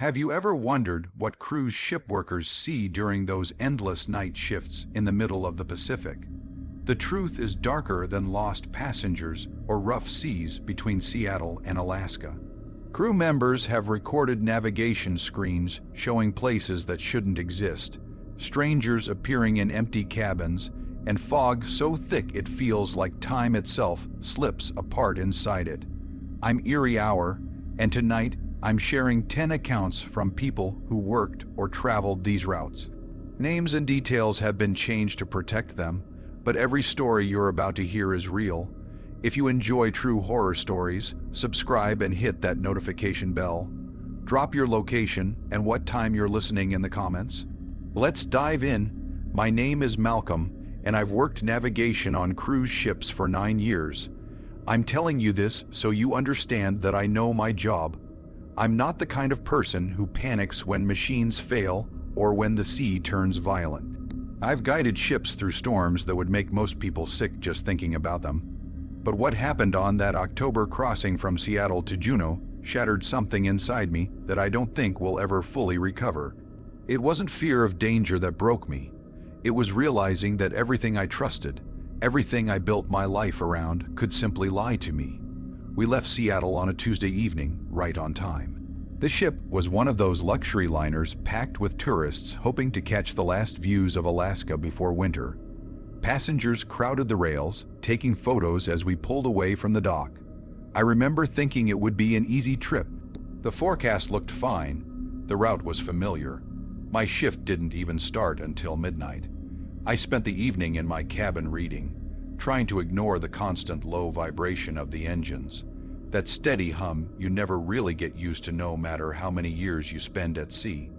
Have you ever wondered what cruise ship workers see during those endless night shifts in the middle of the Pacific? The truth is darker than lost passengers or rough seas between Seattle and Alaska. Crew members have recorded navigation screens showing places that shouldn't exist, strangers appearing in empty cabins, and fog so thick it feels like time itself slips apart inside it. I'm Erie Hour, and tonight I'm sharing 10 accounts from people who worked or traveled these routes. Names and details have been changed to protect them, but every story you're about to hear is real. If you enjoy true horror stories, subscribe and hit that notification bell. Drop your location and what time you're listening in the comments. Let's dive in. My name is Malcolm, and I've worked navigation on cruise ships for 9 years. I'm telling you this so you understand that I know my job. I'm not the kind of person who panics when machines fail or when the sea turns violent. I've guided ships through storms that would make most people sick just thinking about them. But what happened on that October crossing from Seattle to Juneau shattered something inside me that I don't think will ever fully recover. It wasn't fear of danger that broke me. It was realizing that everything I trusted, everything I built my life around, could simply lie to me. We left Seattle on a Tuesday evening, right on time. The ship was one of those luxury liners packed with tourists hoping to catch the last views of Alaska before winter. Passengers crowded the rails, taking photos as we pulled away from the dock. I remember thinking it would be an easy trip. The forecast looked fine. The route was familiar. My shift didn't even start until midnight. I spent the evening in my cabin reading, trying to ignore the constant low vibration of the engines. That steady hum you never really get used to no matter how many years you spend at sea.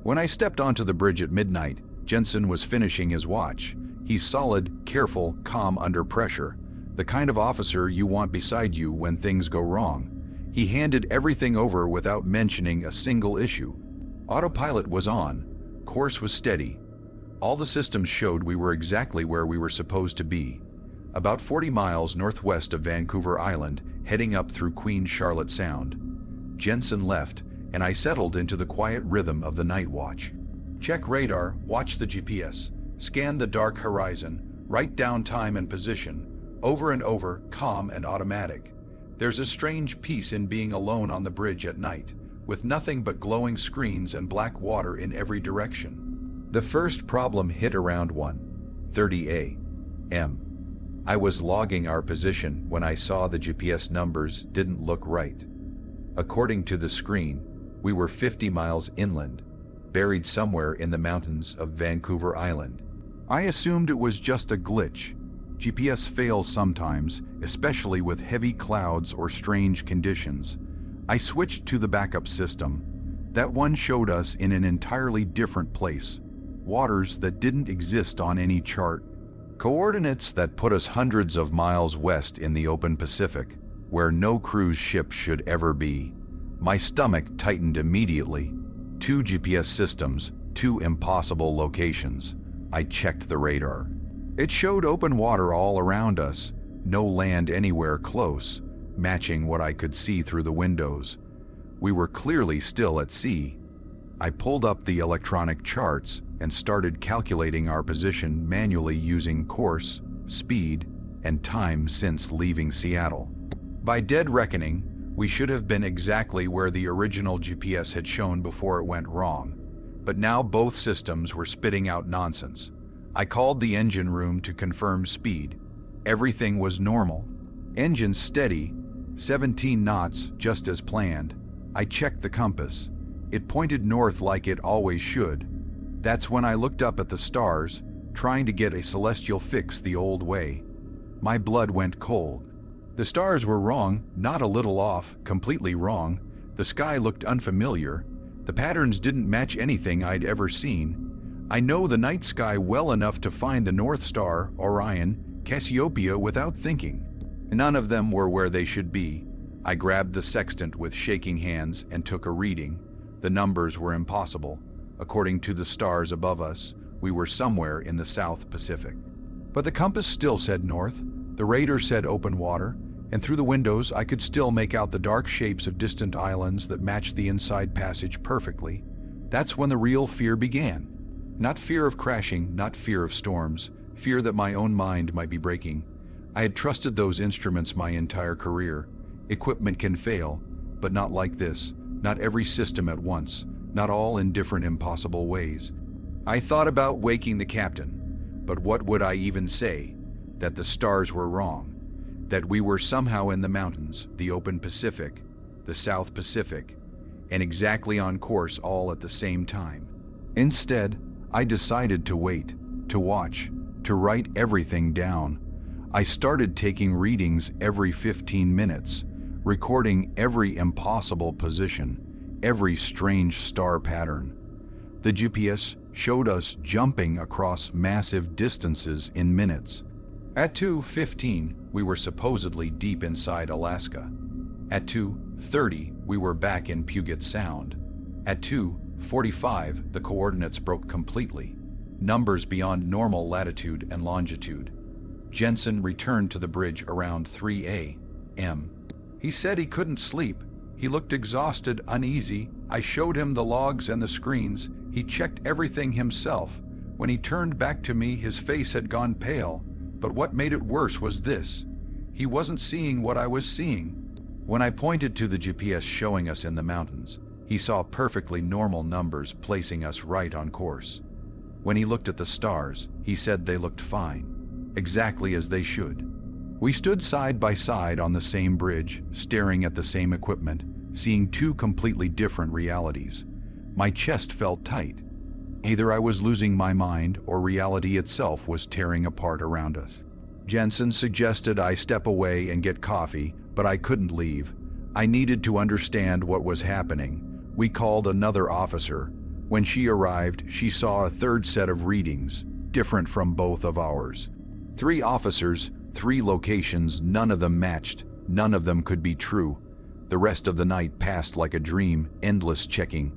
When I stepped onto the bridge at midnight, Jensen was finishing his watch. He's solid, careful, calm under pressure, the kind of officer you want beside you when things go wrong. He handed everything over without mentioning a single issue. Autopilot was on, course was steady. All the systems showed we were exactly where we were supposed to be. About 40 miles northwest of Vancouver Island, heading up through Queen Charlotte Sound. Jensen left, and I settled into the quiet rhythm of the night watch. Check radar, watch the GPS, scan the dark horizon, write down time and position, over and over, calm and automatic. There's a strange peace in being alone on the bridge at night, with nothing but glowing screens and black water in every direction. The first problem hit around 1:30 a.m. I was logging our position when I saw the GPS numbers didn't look right. According to the screen, we were 50 miles inland, buried somewhere in the mountains of Vancouver Island. I assumed it was just a glitch. GPS fails sometimes, especially with heavy clouds or strange conditions. I switched to the backup system. That one showed us in an entirely different place, waters that didn't exist on any chart. Coordinates that put us hundreds of miles west in the open Pacific, where no cruise ship should ever be. My stomach tightened immediately. 2 GPS systems, 2 impossible locations. I checked the radar. It showed open water all around us, no land anywhere close, matching what I could see through the windows. We were clearly still at sea. I pulled up the electronic charts and started calculating our position manually using course, speed, and time since leaving Seattle. By dead reckoning, we should have been exactly where the original GPS had shown before it went wrong. But now both systems were spitting out nonsense. I called the engine room to confirm speed. Everything was normal. Engine steady, 17 knots just as planned. I checked the compass. It pointed north like it always should. That's when I looked up at the stars, trying to get a celestial fix the old way. My blood went cold. The stars were wrong, not a little off, completely wrong. The sky looked unfamiliar. The patterns didn't match anything I'd ever seen. I know the night sky well enough to find the North Star, Orion, Cassiopeia without thinking. None of them were where they should be. I grabbed the sextant with shaking hands and took a reading. The numbers were impossible. According to the stars above us, we were somewhere in the South Pacific. But the compass still said north. The radar said open water. and through the windows I could still make out the dark shapes of distant islands that matched the inside passage perfectly. That's when the real fear began. Not fear of crashing, not fear of storms, fear that my own mind might be breaking. I had trusted those instruments my entire career. Equipment can fail, but not like this, not every system at once, not all in different impossible ways. I thought about waking the captain, but what would I even say? That the stars were wrong, that we were somehow in the mountains, the open Pacific, the South Pacific, and exactly on course all at the same time. Instead, I decided to wait, to watch, to write everything down. I started taking readings every 15 minutes, recording every impossible position, every strange star pattern. The GPS showed us jumping across massive distances in minutes. At 2:15, we were supposedly deep inside Alaska. At 2:30, we were back in Puget Sound. At 2:45, the coordinates broke completely. Numbers beyond normal latitude and longitude. Jensen returned to the bridge around 3 a.m. He said he couldn't sleep. He looked exhausted, uneasy. I showed him the logs and the screens. He checked everything himself. When he turned back to me, his face had gone pale. But what made it worse was this. He wasn't seeing what I was seeing. When I pointed to the GPS showing us in the mountains, he saw perfectly normal numbers placing us right on course. When he looked at the stars, he said they looked fine, exactly as they should. We stood side by side on the same bridge, staring at the same equipment, seeing two completely different realities. My chest felt tight. Either I was losing my mind or reality itself was tearing apart around us. Jensen suggested I step away and get coffee, but I couldn't leave. I needed to understand what was happening. We called another officer. When she arrived, she saw a third set of readings, different from both of ours. 3 officers, 3 locations, none of them matched, none of them could be true. The rest of the night passed like a dream, endless checking,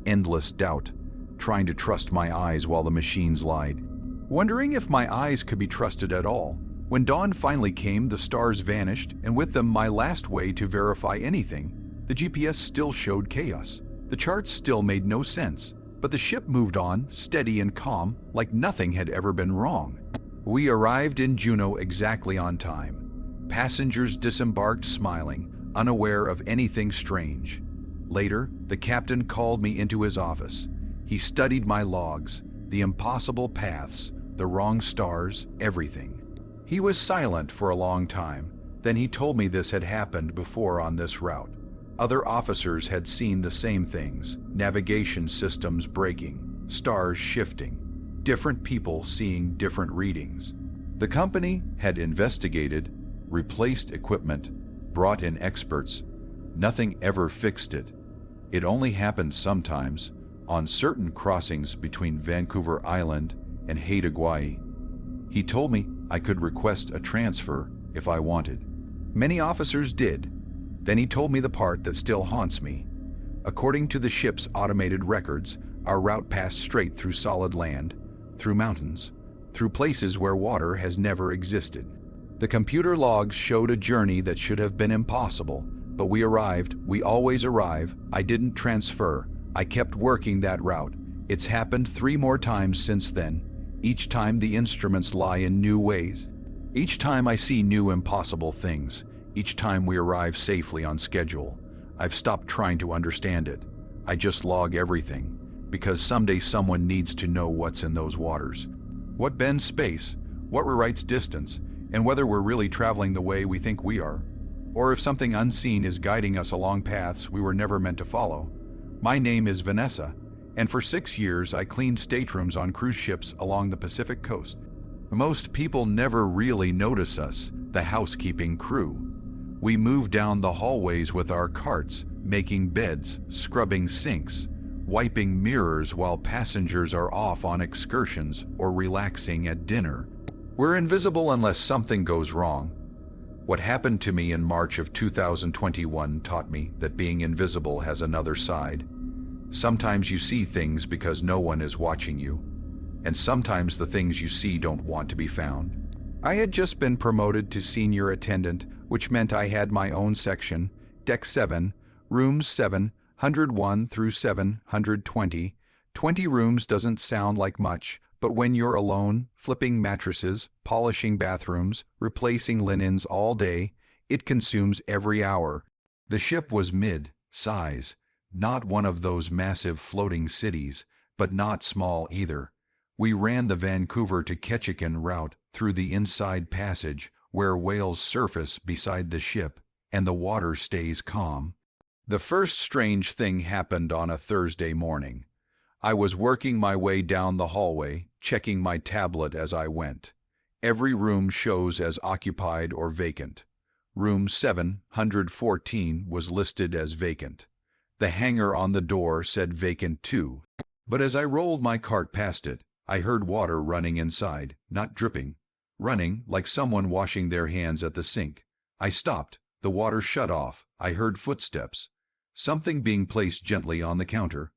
endless doubt, trying to trust my eyes while the machines lied. Wondering if my eyes could be trusted at all. When dawn finally came, the stars vanished, and with them my last way to verify anything. The GPS still showed chaos. The charts still made no sense, but the ship moved on, steady and calm, like nothing had ever been wrong. We arrived in Juneau exactly on time. Passengers disembarked smiling, unaware of anything strange. Later, the captain called me into his office. He studied my logs, the impossible paths, the wrong stars, everything. He was silent for a long time. Then he told me this had happened before on this route. Other officers had seen the same things, navigation systems breaking, stars shifting, different people seeing different readings. The company had investigated, replaced equipment, brought in experts. Nothing ever fixed it. It only happened sometimes, on certain crossings between Vancouver Island and Haida Gwaii. He told me I could request a transfer if I wanted. Many officers did. Then he told me the part that still haunts me. According to the ship's automated records, our route passed straight through solid land, through mountains, through places where water has never existed. The computer logs showed a journey that should have been impossible, but we arrived, we always arrive. I didn't transfer. I kept working that route. It's happened 3 more times since then. Each time the instruments lie in new ways. Each time I see new impossible things. Each time we arrive safely on schedule. I've stopped trying to understand it. I just log everything, because someday someone needs to know what's in those waters. What bends space, what rewrites distance, and whether we're really traveling the way we think we are, or if something unseen is guiding us along paths we were never meant to follow. My name is Vanessa, and for 6 years I cleaned staterooms on cruise ships along the Pacific coast. Most people never really notice us, the housekeeping crew. We move down the hallways with our carts, making beds, scrubbing sinks, wiping mirrors while passengers are off on excursions or relaxing at dinner. We're invisible unless something goes wrong. What happened to me in March of 2021 taught me that being invisible has another side. Sometimes you see things because no one is watching you, and sometimes the things you see don't want to be found. I had just been promoted to senior attendant, which meant I had my own section, Deck 7, rooms 701 through 720. 20 rooms doesn't sound like much, but when you're alone, flipping mattresses, polishing bathrooms, replacing linens all day, it consumes every hour. The ship was mid-size, not one of those massive floating cities, but not small either. We ran the Vancouver to Ketchikan route through the inside passage where whales surface beside the ship and the water stays calm. The first strange thing happened on a Thursday morning. I was working my way down the hallway, checking my tablet as I went. Every room shows as occupied or vacant. Room 714 was listed as vacant. The hanger on the door said vacant too. But as I rolled my cart past it, I heard water running inside, not dripping. Running like someone washing their hands at the sink. I stopped. The water shut off. I heard footsteps. Something being placed gently on the counter.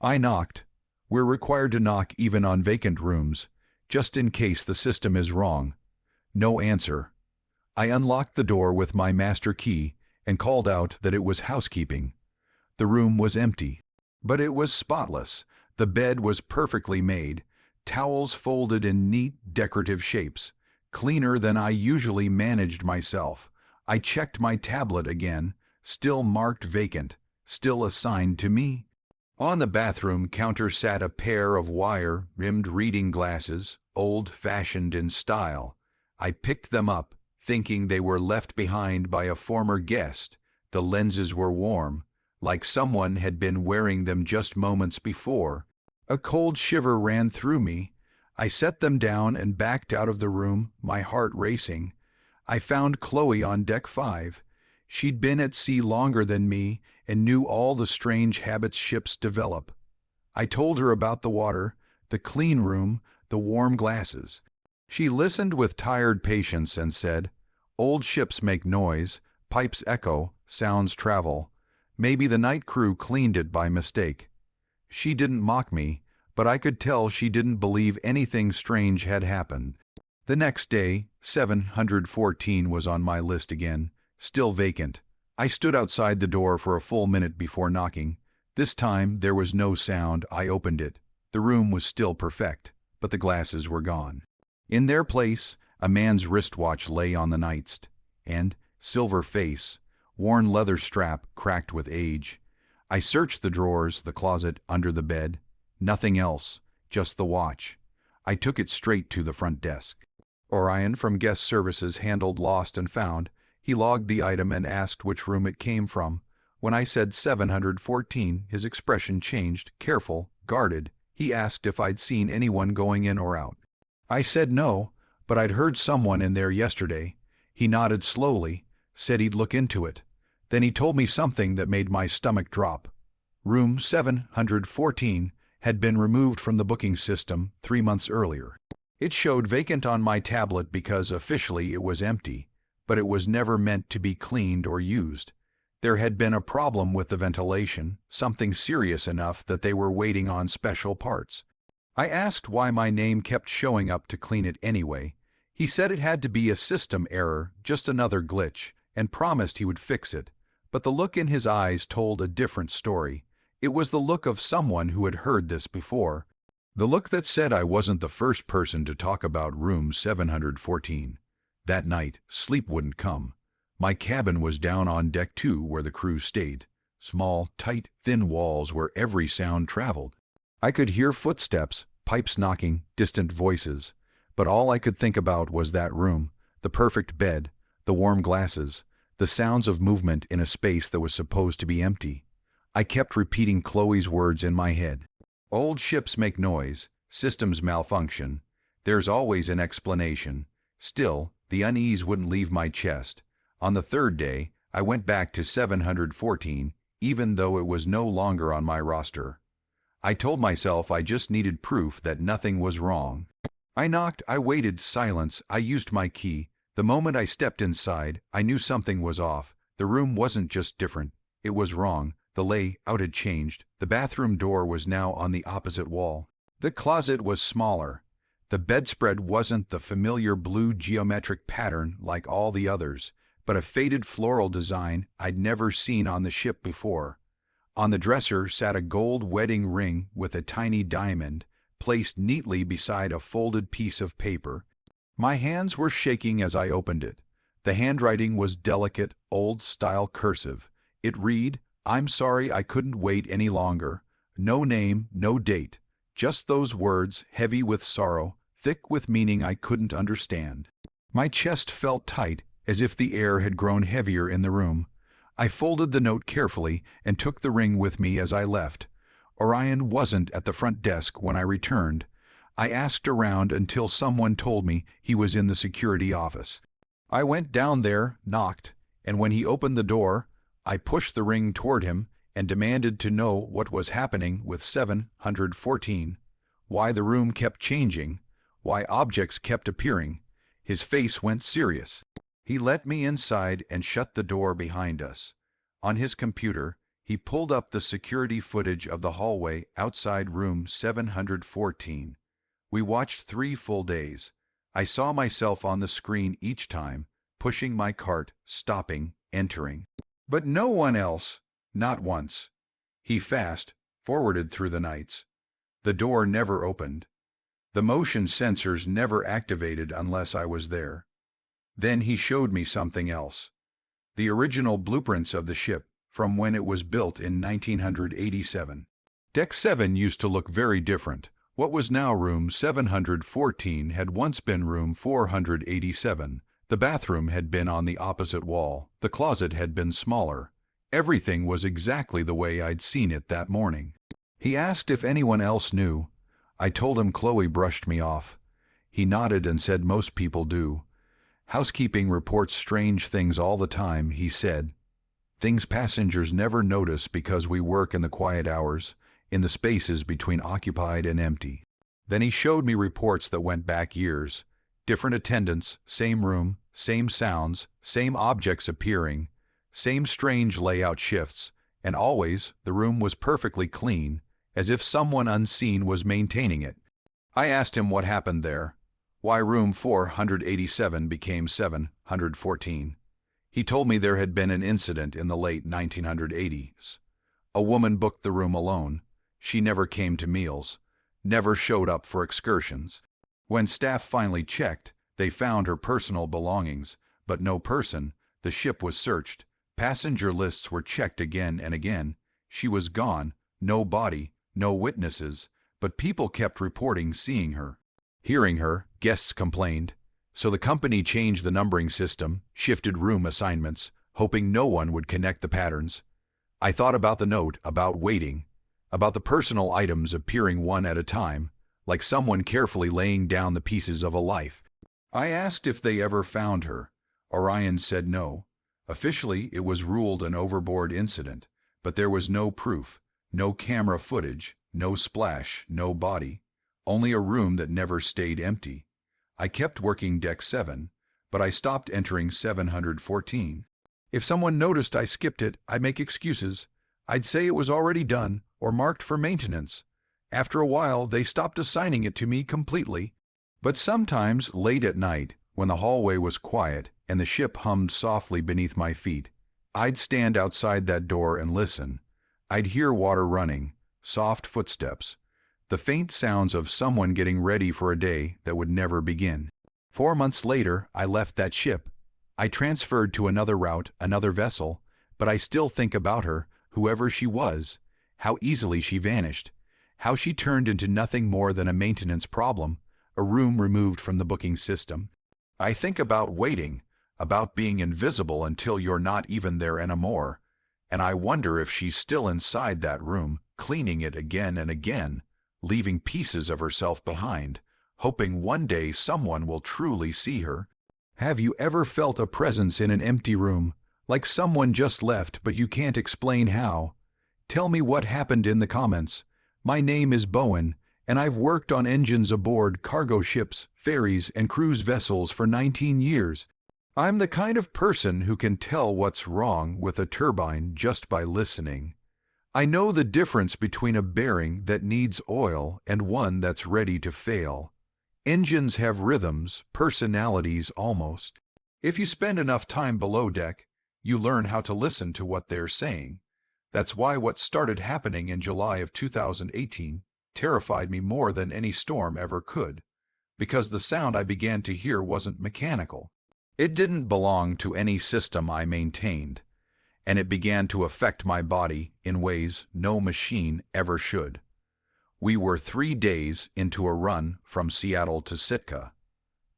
I knocked. We're required to knock even on vacant rooms, just in case the system is wrong. No answer. I unlocked the door with my master key and called out that it was housekeeping. The room was empty, but it was spotless. The bed was perfectly made, towels folded in neat, decorative shapes, cleaner than I usually managed myself. I checked my tablet again, still marked vacant, still assigned to me. On the bathroom counter sat a pair of wire-rimmed reading glasses, old-fashioned in style. I picked them up, thinking they were left behind by a former guest. The lenses were warm, like someone had been wearing them just moments before. A cold shiver ran through me. I set them down and backed out of the room, my heart racing. I found Chloe on Deck 5. She'd been at sea longer than me and knew all the strange habits ships develop. I told her about the water, the clean room, the warm glasses. She listened with tired patience and said, "Old ships make noise, pipes echo, sounds travel. Maybe the night crew cleaned it by mistake." She didn't mock me, but I could tell she didn't believe anything strange had happened. The next day, 714 was on my list again, still vacant. I stood outside the door for a full minute before knocking. This time there was no sound. I opened it. The room was still perfect, but the glasses were gone. In their place, a man's wristwatch lay on the nightstand, and silver face, worn leather strap cracked with age. I searched the drawers, the closet, under the bed. Nothing else, just the watch. I took it straight to the front desk. Orion from guest services handled lost and found. He logged the item and asked which room it came from. When I said 714, his expression changed, careful, guarded. He asked if I'd seen anyone going in or out. I said no, but I'd heard someone in there yesterday. He nodded slowly, said he'd look into it. Then he told me something that made my stomach drop. Room 714 had been removed from the booking system 3 months earlier. It showed vacant on my tablet because officially it was empty, but it was never meant to be cleaned or used. There had been a problem with the ventilation, something serious enough that they were waiting on special parts. I asked why my name kept showing up to clean it anyway. He said it had to be a system error, just another glitch, and promised he would fix it. But the look in his eyes told a different story. It was the look of someone who had heard this before. The look that said I wasn't the first person to talk about room 714. That night, sleep wouldn't come. My cabin was down on Deck 2 where the crew stayed. Small, tight, thin walls where every sound traveled. I could hear footsteps, pipes knocking, distant voices. But all I could think about was that room, the perfect bed, the warm glasses, the sounds of movement in a space that was supposed to be empty. I kept repeating Chloe's words in my head. Old ships make noise, systems malfunction. There's always an explanation. Still, the unease wouldn't leave my chest. On the third day, I went back to 714, even though it was no longer on my roster. I told myself I just needed proof that nothing was wrong. I knocked, I waited, silence, I used my key. The moment I stepped inside, I knew something was off. The room wasn't just different, it was wrong. The layout had changed. The bathroom door was now on the opposite wall. The closet was smaller. The bedspread wasn't the familiar blue geometric pattern like all the others, but a faded floral design I'd never seen on the ship before. On the dresser sat a gold wedding ring with a tiny diamond, placed neatly beside a folded piece of paper. My hands were shaking as I opened it. The handwriting was delicate, old-style cursive. It read, "I'm sorry I couldn't wait any longer. No name, no date. Just those words, heavy with sorrow, thick with meaning I couldn't understand." My chest felt tight, as if the air had grown heavier in the room. I folded the note carefully and took the ring with me as I left. Orion wasn't at the front desk when I returned. I asked around until someone told me he was in the security office. I went down there, knocked, and when he opened the door, I pushed the ring toward him and demanded to know what was happening with 714, why the room kept changing, why objects kept appearing. His face went serious. He let me inside and shut the door behind us. On his computer, he pulled up the security footage of the hallway outside room 714. We watched 3 full days. I saw myself on the screen each time, pushing my cart, stopping, entering. But no one else, not once. He fast-forwarded through the nights. The door never opened. The motion sensors never activated unless I was there. Then he showed me something else. The original blueprints of the ship from when it was built in 1987. Deck 7 used to look very different. What was now room 714 had once been room 487. The bathroom had been on the opposite wall. The closet had been smaller. Everything was exactly the way I'd seen it that morning. He asked if anyone else knew. I told him Chloe brushed me off. He nodded and said most people do. Housekeeping reports strange things all the time, he said. Things passengers never notice because we work in the quiet hours, in the spaces between occupied and empty. Then he showed me reports that went back years. Different attendants, same room, same sounds, same objects appearing, same strange layout shifts, and always the room was perfectly clean, as if someone unseen was maintaining it. I asked him what happened there, why room 487 became 714. He told me there had been an incident in the late 1980s. A woman booked the room alone. She never came to meals, never showed up for excursions. When staff finally checked, they found her personal belongings, but no person. The ship was searched. Passenger lists were checked again and again. She was gone, no body, no witnesses, but people kept reporting seeing her. Hearing her, guests complained. So the company changed the numbering system, shifted room assignments, hoping no one would connect the patterns. I thought about the note, about waiting, about the personal items appearing one at a time, like someone carefully laying down the pieces of a life. I asked if they ever found her. Orion said no. Officially, it was ruled an overboard incident, but there was no proof, no camera footage, no splash, no body, only a room that never stayed empty. I kept working Deck 7, but I stopped entering 714. If someone noticed I skipped it, I'd make excuses. I'd say it was already done or marked for maintenance. After a while, they stopped assigning it to me completely. But sometimes, late at night, when the hallway was quiet and the ship hummed softly beneath my feet, I'd stand outside that door and listen. I'd hear water running, soft footsteps, the faint sounds of someone getting ready for a day that would never begin. 4 months later, I left that ship. I transferred to another route, another vessel, but I still think about her, whoever she was, how easily she vanished, how she turned into nothing more than a maintenance problem, a room removed from the booking system. I think about waiting, about being invisible until you're not even there anymore, and I wonder if she's still inside that room, cleaning it again and again, leaving pieces of herself behind, hoping one day someone will truly see her. Have you ever felt a presence in an empty room, like someone just left but you can't explain how? Tell me what happened in the comments. My name is Bowen, and I've worked on engines aboard cargo ships, ferries, and cruise vessels for 19 years. I'm the kind of person who can tell what's wrong with a turbine just by listening. I know the difference between a bearing that needs oil and one that's ready to fail. Engines have rhythms, personalities almost. If you spend enough time below deck, you learn how to listen to what they're saying. That's why what started happening in July of 2018 terrified me more than any storm ever could, because the sound I began to hear wasn't mechanical. It didn't belong to any system I maintained, and it began to affect my body in ways no machine ever should. We were 3 days into a run from Seattle to Sitka,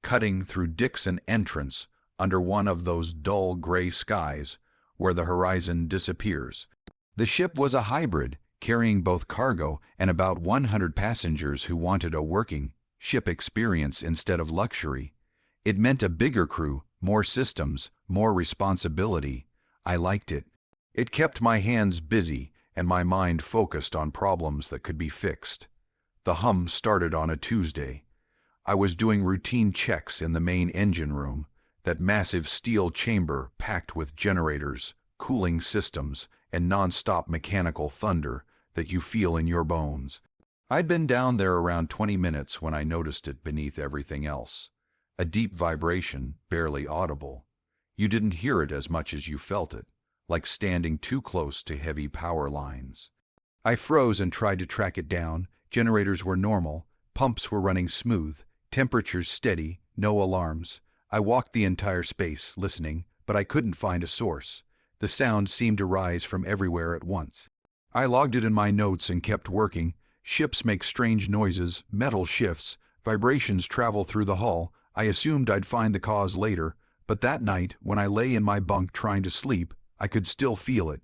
cutting through Dixon Entrance under one of those dull gray skies where the horizon disappears. The ship was a hybrid, carrying both cargo and about 100 passengers who wanted a working ship experience instead of luxury. It meant a bigger crew, more systems, more responsibility. I liked it. It kept my hands busy and my mind focused on problems that could be fixed. The hum started on a Tuesday. I was doing routine checks in the main engine room, that massive steel chamber packed with generators, cooling systems, and non-stop mechanical thunder that you feel in your bones. I'd been down there around 20 minutes when I noticed it beneath everything else. A deep vibration, barely audible. You didn't hear it as much as you felt it, like standing too close to heavy power lines. I froze and tried to track it down. Generators were normal, pumps were running smooth, temperatures steady, no alarms. I walked the entire space, listening, but I couldn't find a source. The sound seemed to rise from everywhere at once. I logged it in my notes and kept working. Ships make strange noises, metal shifts, vibrations travel through the hull. I assumed I'd find the cause later, but that night, when I lay in my bunk trying to sleep, I could still feel it.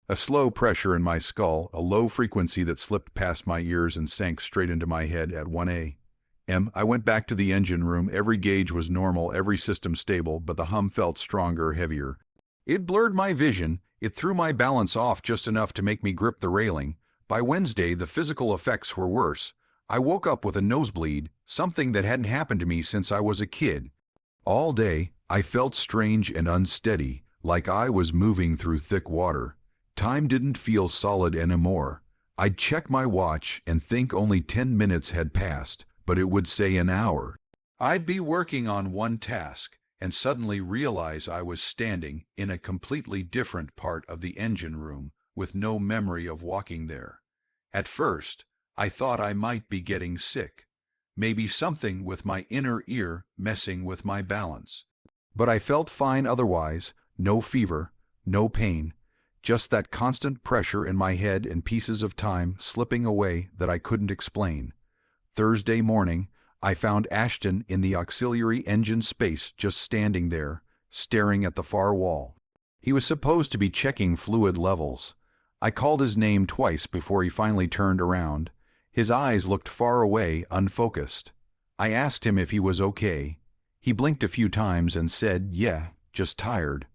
A slow pressure in my skull, a low frequency that slipped past my ears and sank straight into my head at 1 a.m. I went back to the engine room. Every gauge was normal, every system stable, but the hum felt stronger, heavier. It blurred my vision. It threw my balance off just enough to make me grip the railing. By Wednesday, the physical effects were worse. I woke up with a nosebleed, something that hadn't happened to me since I was a kid. All day, I felt strange and unsteady, like I was moving through thick water. Time didn't feel solid anymore. I'd check my watch and think only 10 minutes had passed, but it would say an hour. I'd be working on one task and suddenly realize I was standing in a completely different part of the engine room with no memory of walking there. At first, I thought I might be getting sick, maybe something with my inner ear messing with my balance. But I felt fine otherwise, no fever, no pain, just that constant pressure in my head and pieces of time slipping away that I couldn't explain. Thursday morning, I found Ashton in the auxiliary engine space just standing there, staring at the far wall. He was supposed to be checking fluid levels. I called his name twice before he finally turned around. His eyes looked far away, unfocused. I asked him if he was okay. He blinked a few times and said, "Yeah, just tired."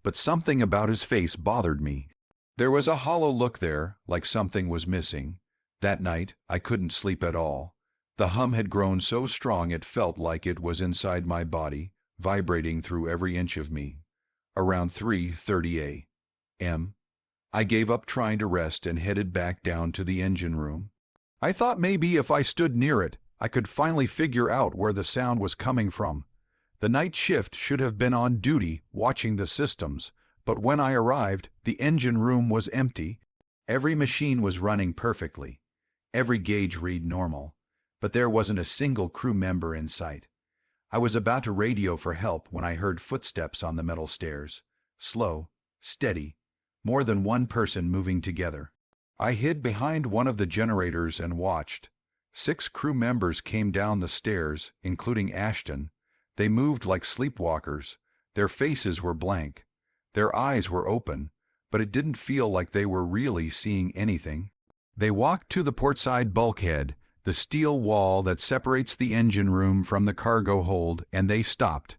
But something about his face bothered me. There was a hollow look there, like something was missing. That night, I couldn't sleep at all. The hum had grown so strong it felt like it was inside my body, vibrating through every inch of me. Around 3:30 a.m., I gave up trying to rest and headed back down to the engine room. I thought maybe if I stood near it, I could finally figure out where the sound was coming from. The night shift should have been on duty, watching the systems, but when I arrived, the engine room was empty. Every machine was running perfectly. Every gauge read normal, but there wasn't a single crew member in sight. I was about to radio for help when I heard footsteps on the metal stairs. Slow, steady, more than one person moving together. I hid behind one of the generators and watched. 6 crew members came down the stairs, including Ashton. They moved like sleepwalkers. Their faces were blank. Their eyes were open, but it didn't feel like they were really seeing anything. They walked to the portside bulkhead, the steel wall that separates the engine room from the cargo hold, and they stopped.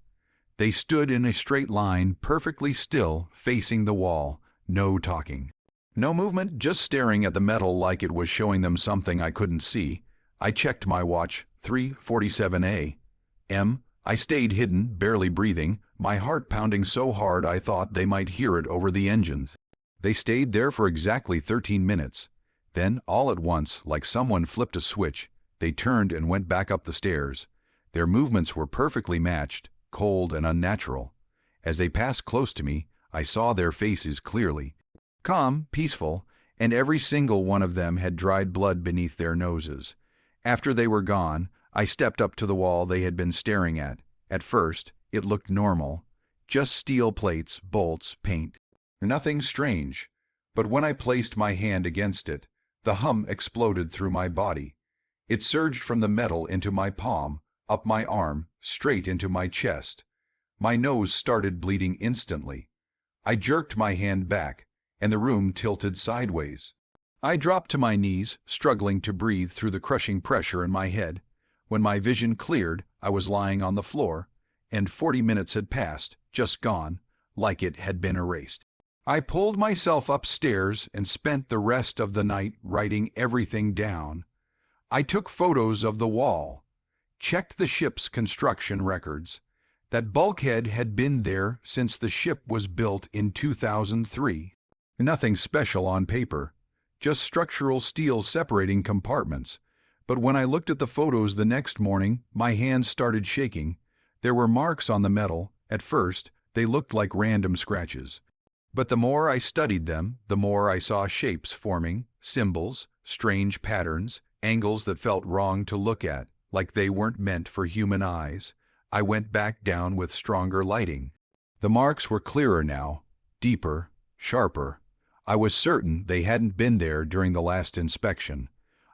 They stood in a straight line, perfectly still, facing the wall. No talking. No movement, just staring at the metal like it was showing them something I couldn't see. I checked my watch, 3:47 a.m. I stayed hidden, barely breathing, my heart pounding so hard I thought they might hear it over the engines. They stayed there for exactly 13 minutes. Then, all at once, like someone flipped a switch, they turned and went back up the stairs. Their movements were perfectly matched, cold and unnatural. As they passed close to me, I saw their faces clearly. Calm, peaceful, and every single one of them had dried blood beneath their noses. After they were gone, I stepped up to the wall they had been staring at. At first, it looked normal. Just steel plates, bolts, paint. Nothing strange. But when I placed my hand against it, the hum exploded through my body. It surged from the metal into my palm, up my arm, straight into my chest. My nose started bleeding instantly. I jerked my hand back, and the room tilted sideways. I dropped to my knees, struggling to breathe through the crushing pressure in my head. When my vision cleared, I was lying on the floor, and 40 minutes had passed, just gone, like it had been erased. I pulled myself upstairs and spent the rest of the night writing everything down. I took photos of the wall, checked the ship's construction records. That bulkhead had been there since the ship was built in 2003. Nothing special on paper, just structural steel separating compartments. But when I looked at the photos the next morning, my hands started shaking. There were marks on the metal. At first, they looked like random scratches. But the more I studied them, the more I saw shapes forming, symbols, strange patterns, angles that felt wrong to look at, like they weren't meant for human eyes. I went back down with stronger lighting. The marks were clearer now, deeper, sharper. I was certain they hadn't been there during the last inspection.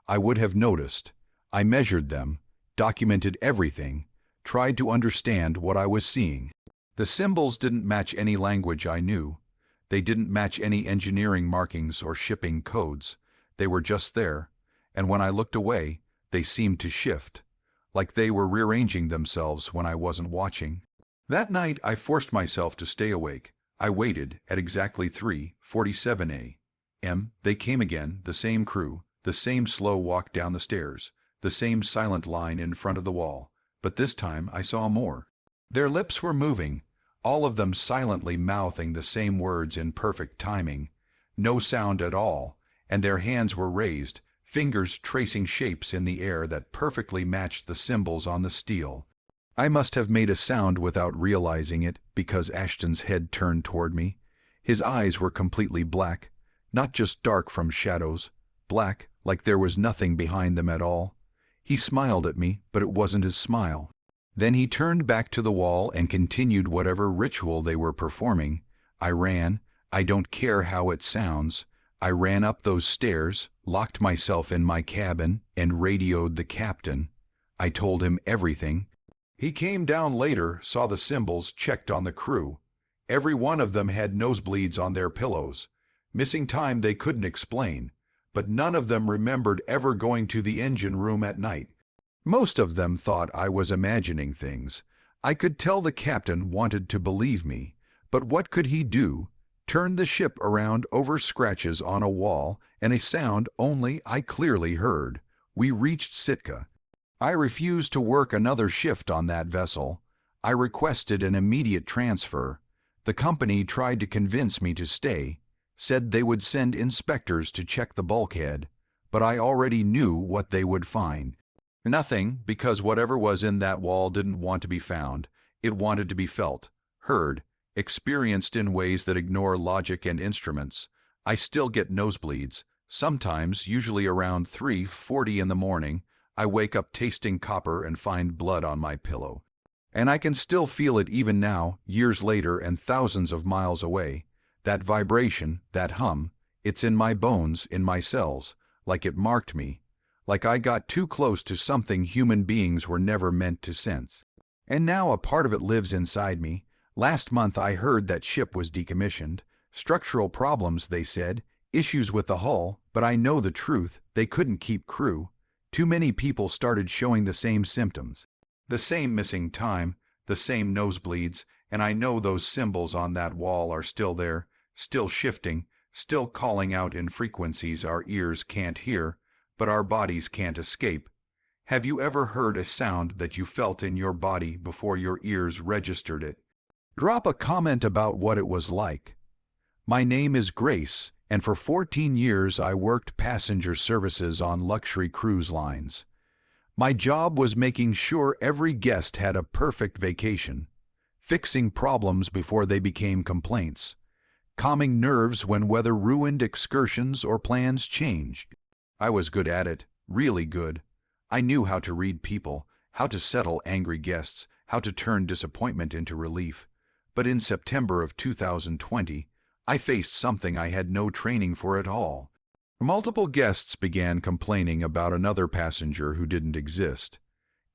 I would have noticed. I measured them, documented everything, tried to understand what I was seeing. The symbols didn't match any language I knew. They didn't match any engineering markings or shipping codes. They were just there, and when I looked away, they seemed to shift, like they were rearranging themselves when I wasn't watching. That night, I forced myself to stay awake. I waited at exactly 3:47 a.m. They came again, the same crew, the same slow walk down the stairs, the same silent line in front of the wall. But this time I saw more. Their lips were moving, all of them silently mouthing the same words in perfect timing. No sound at all, and their hands were raised, fingers tracing shapes in the air that perfectly matched the symbols on the steel. I must have made a sound without realizing it because Ashton's head turned toward me. His eyes were completely black, not just dark from shadows, black like there was nothing behind them at all. He smiled at me, but it wasn't his smile. Then he turned back to the wall and continued whatever ritual they were performing. I ran. I don't care how it sounds. I ran up those stairs, locked myself in my cabin, and radioed the captain. I told him everything. He came down later, saw the symbols, checked on the crew. Every one of them had nosebleeds on their pillows. Missing time they couldn't explain, but none of them remembered ever going to the engine room at night. Most of them thought I was imagining things. I could tell the captain wanted to believe me, but what could he do? Turn the ship around over scratches on a wall and a sound only I clearly heard. We reached Sitka. I refused to work another shift on that vessel. I requested an immediate transfer. The company tried to convince me to stay, said they would send inspectors to check the bulkhead, but I already knew what they would find. Nothing, because whatever was in that wall didn't want to be found. It wanted to be felt, heard, experienced in ways that ignore logic and instruments. I still get nosebleeds. Sometimes, usually around 3:40 in the morning, I wake up tasting copper and find blood on my pillow. And I can still feel it even now, years later and thousands of miles away. That vibration, that hum, it's in my bones, in my cells, like it marked me, like I got too close to something human beings were never meant to sense. And now a part of it lives inside me. Last month I heard that ship was decommissioned. Structural problems, they said, issues with the hull, but I know the truth, they couldn't keep crew. Too many people started showing the same symptoms. The same missing time, the same nosebleeds, and I know those symbols on that wall are still there, still shifting, still calling out in frequencies our ears can't hear, but our bodies can't escape. Have you ever heard a sound that you felt in your body before your ears registered it? Drop a comment about what it was like. My name is Grace, and for 14 years I worked passenger services on luxury cruise lines. My job was making sure every guest had a perfect vacation, fixing problems before they became complaints, calming nerves when weather ruined excursions or plans changed. I was good at it, really good. I knew how to read people, how to settle angry guests, how to turn disappointment into relief. But in September of 2020, I faced something I had no training for at all. Multiple guests began complaining about another passenger who didn't exist.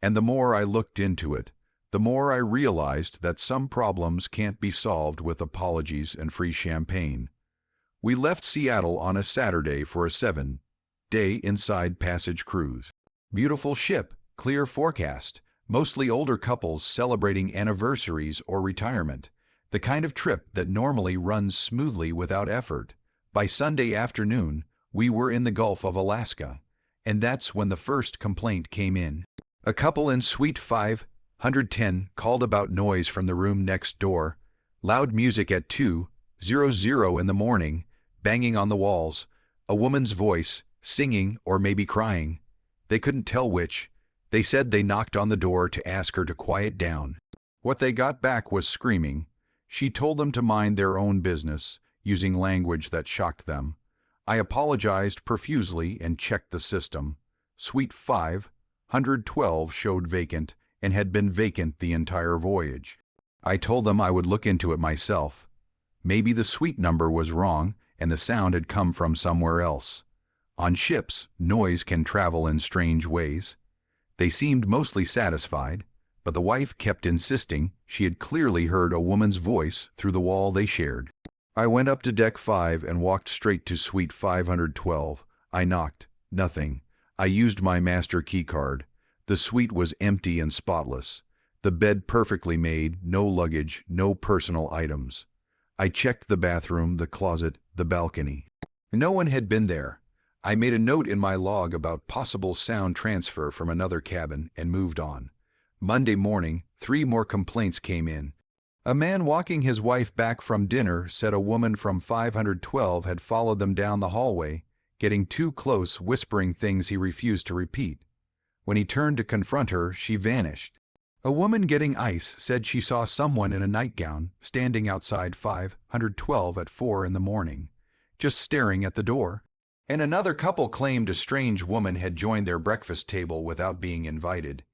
And the more I looked into it, the more I realized that some problems can't be solved with apologies and free champagne. We left Seattle on a Saturday for a 7-day inside passage cruise. Beautiful ship, clear forecast, mostly older couples celebrating anniversaries or retirement, the kind of trip that normally runs smoothly without effort. By Sunday afternoon, we were in the Gulf of Alaska, and that's when the first complaint came in. A couple in Suite 510 called about noise from the room next door, loud music at 2:00 in the morning, banging on the walls, a woman's voice, singing or maybe crying. They couldn't tell which. They said they knocked on the door to ask her to quiet down. What they got back was screaming. She told them to mind their own business, using language that shocked them. I apologized profusely and checked the system. Suite 512 showed vacant and had been vacant the entire voyage. I told them I would look into it myself. Maybe the suite number was wrong and the sound had come from somewhere else. On ships, noise can travel in strange ways. They seemed mostly satisfied, but the wife kept insisting she had clearly heard a woman's voice through the wall they shared. I went up to deck 5 and walked straight to Suite 512. I knocked. Nothing. I used my master key card. The suite was empty and spotless. The bed perfectly made, no luggage, no personal items. I checked the bathroom, the closet, the balcony. No one had been there. I made a note in my log about possible sound transfer from another cabin and moved on. Monday morning, 3 more complaints came in. A man walking his wife back from dinner said a woman from 512 had followed them down the hallway, getting too close, whispering things he refused to repeat. When he turned to confront her, she vanished. A woman getting ice said she saw someone in a nightgown standing outside 512 at 4 in the morning, just staring at the door. And another couple claimed a strange woman had joined their breakfast table without being invited,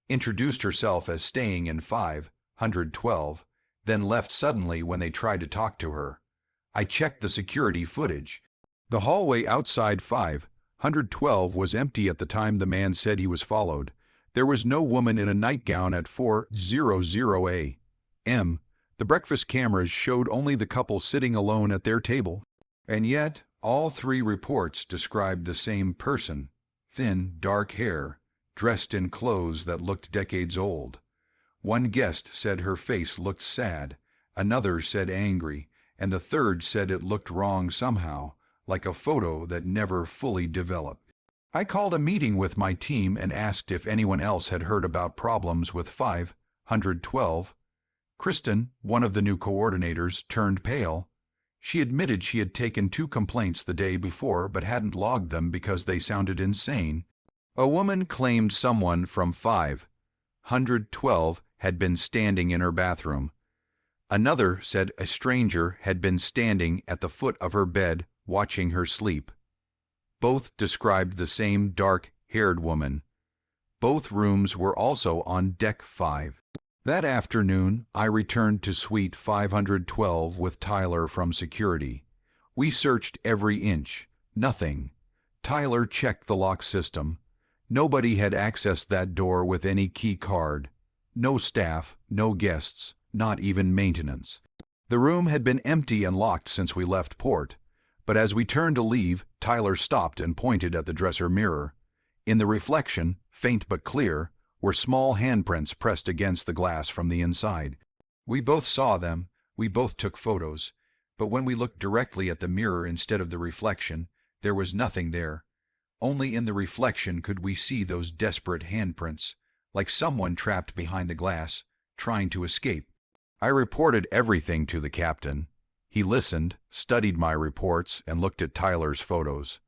introduced herself as staying in 512, then left suddenly when they tried to talk to her. I checked the security footage. The hallway outside 512 was empty at the time the man said he was followed. There was no woman in a nightgown at 4:00 a.m. The breakfast cameras showed only the couple sitting alone at their table. And yet, all 3 reports described the same person, thin, dark hair, dressed in clothes that looked decades old. One guest said her face looked sad, another said angry, and the third said it looked wrong somehow, like a photo that never fully developed. I called a meeting with my team and asked if anyone else had heard about problems with 512. Kristen, one of the new coordinators, turned pale. She admitted she had taken 2 complaints the day before but hadn't logged them because they sounded insane. A woman claimed someone from 512 had been standing in her bathroom. Another said a stranger had been standing at the foot of her bed watching her sleep. Both described the same dark-haired woman. Both rooms were also on deck 5. That afternoon, I returned to Suite 512 with Tyler from security. We searched every inch. Nothing. Tyler checked the lock system. Nobody had accessed that door with any key card. No staff, no guests, not even maintenance. The room had been empty and locked since we left port, but as we turned to leave, Tyler stopped and pointed at the dresser mirror. In the reflection, faint but clear, were small handprints pressed against the glass from the inside. We both saw them, we both took photos, but when we looked directly at the mirror instead of the reflection, there was nothing there. Only in the reflection could we see those desperate handprints, like someone trapped behind the glass, trying to escape. I reported everything to the captain. He listened, studied my reports, and looked at Tyler's photos.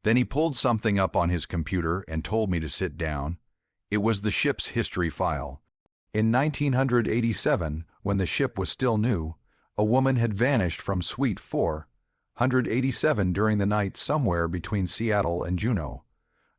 Then he pulled something up on his computer and told me to sit down. It was the ship's history file. In 1987, when the ship was still new, a woman had vanished from Suite 487 during the night somewhere between Seattle and Juneau.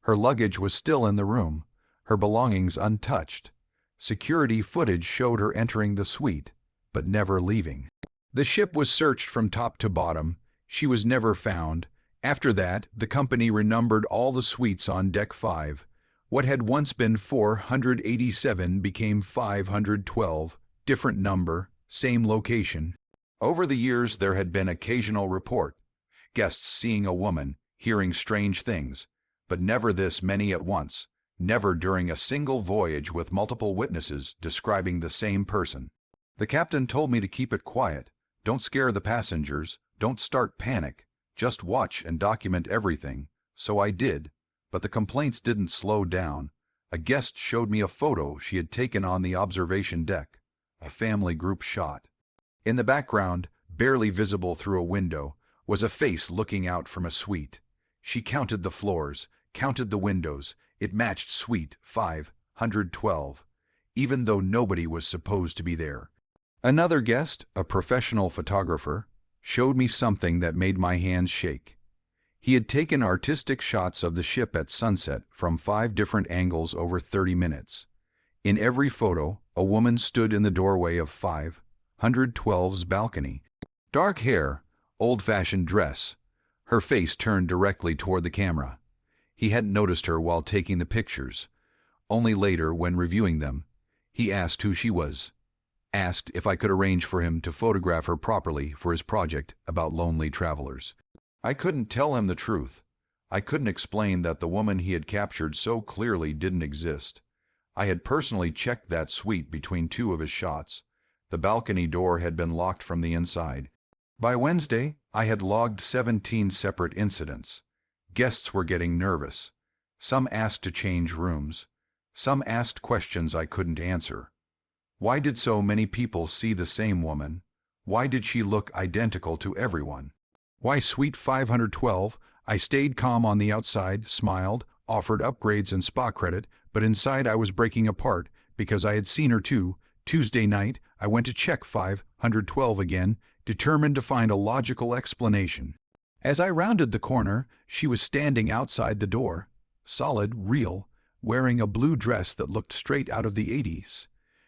Her luggage was still in the room, her belongings untouched. Security footage showed her entering the suite, but never leaving. The ship was searched from top to bottom. She was never found. After that, the company renumbered all the suites on Deck 5. What had once been 487 became 512, different number, same location. Over the years there had been occasional report, guests seeing a woman, hearing strange things, but never this many at once, never during a single voyage with multiple witnesses describing the same person. The captain told me to keep it quiet, don't scare the passengers, don't start panic, just watch and document everything, so I did. But the complaints didn't slow down. A guest showed me a photo she had taken on the observation deck, a family group shot. In the background, barely visible through a window, was a face looking out from a suite. She counted the floors, counted the windows. It matched Suite 512, even though nobody was supposed to be there. Another guest, a professional photographer, showed me something that made my hands shake. He had taken artistic shots of the ship at sunset from 5 different angles over 30 minutes. In every photo, a woman stood in the doorway of 512's balcony. Dark hair, old-fashioned dress, her face turned directly toward the camera. He hadn't noticed her while taking the pictures. Only later, when reviewing them, he asked who she was, asked if I could arrange for him to photograph her properly for his project about lonely travelers. I couldn't tell him the truth. I couldn't explain that the woman he had captured so clearly didn't exist. I had personally checked that suite between 2 of his shots. The balcony door had been locked from the inside. By Wednesday, I had logged 17 separate incidents. Guests were getting nervous. Some asked to change rooms. Some asked questions I couldn't answer. Why did so many people see the same woman? Why did she look identical to everyone? Why Suite 512? I stayed calm on the outside, smiled, offered upgrades and spa credit, but inside I was breaking apart because I had seen her too. Tuesday night, I went to check 512 again, determined to find a logical explanation. As I rounded the corner, she was standing outside the door, solid, real, wearing a blue dress that looked straight out of the 80s.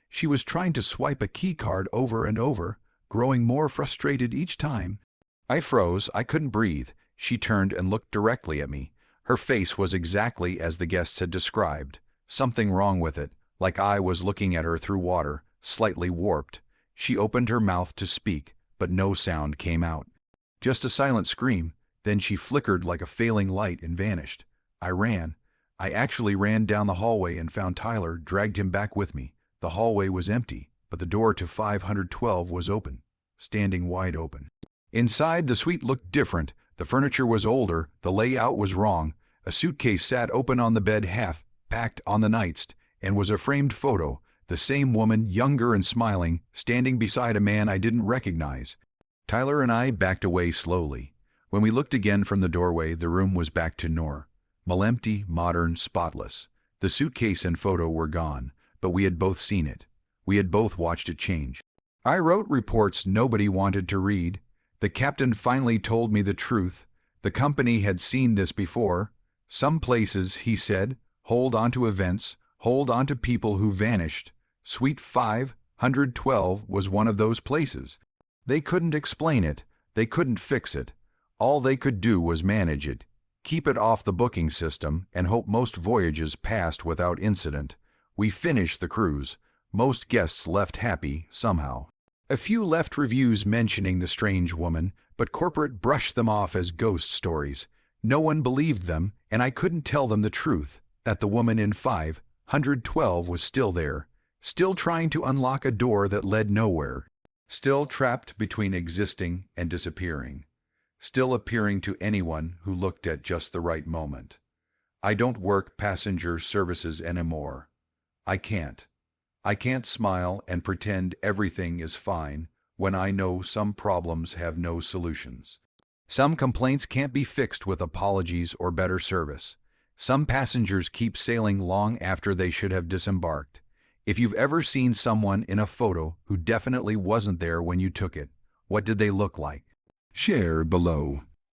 She was trying to swipe a key card over and over, growing more frustrated each time. I froze, I couldn't breathe. She turned and looked directly at me. Her face was exactly as the guests had described. Something wrong with it, like I was looking at her through water, slightly warped. She opened her mouth to speak, but no sound came out. Just a silent scream, then she flickered like a failing light and vanished. I ran. I actually ran down the hallway and found Tyler, dragged him back with me. The hallway was empty, but the door to 512 was open, standing wide open. Inside, the suite looked different. The furniture was older, the layout was wrong. A suitcase sat open on the bed, half packed on the nightstand, and was a framed photo, the same woman, younger and smiling, standing beside a man I didn't recognize. Tyler and I backed away slowly. When we looked again from the doorway, the room was back to normal, empty, modern, spotless. The suitcase and photo were gone, but we had both seen it. We had both watched it change. I wrote reports nobody wanted to read. The captain finally told me the truth. The company had seen this before. Some places, he said, hold on to events, hold on to people who vanished. Suite 512 was one of those places. They couldn't explain it. They couldn't fix it. All they could do was manage it, keep it off the booking system, and hope most voyages passed without incident. We finished the cruise. Most guests left happy, somehow. A few left reviews mentioning the strange woman, but corporate brushed them off as ghost stories. No one believed them, and I couldn't tell them the truth, that the woman in 512 was still there, still trying to unlock a door that led nowhere, still trapped between existing and disappearing, still appearing to anyone who looked at just the right moment. I don't work passenger services anymore. I can't. I can't smile and pretend everything is fine when I know some problems have no solutions. Some complaints can't be fixed with apologies or better service. Some passengers keep sailing long after they should have disembarked. If you've ever seen someone in a photo who definitely wasn't there when you took it, what did they look like? Share below.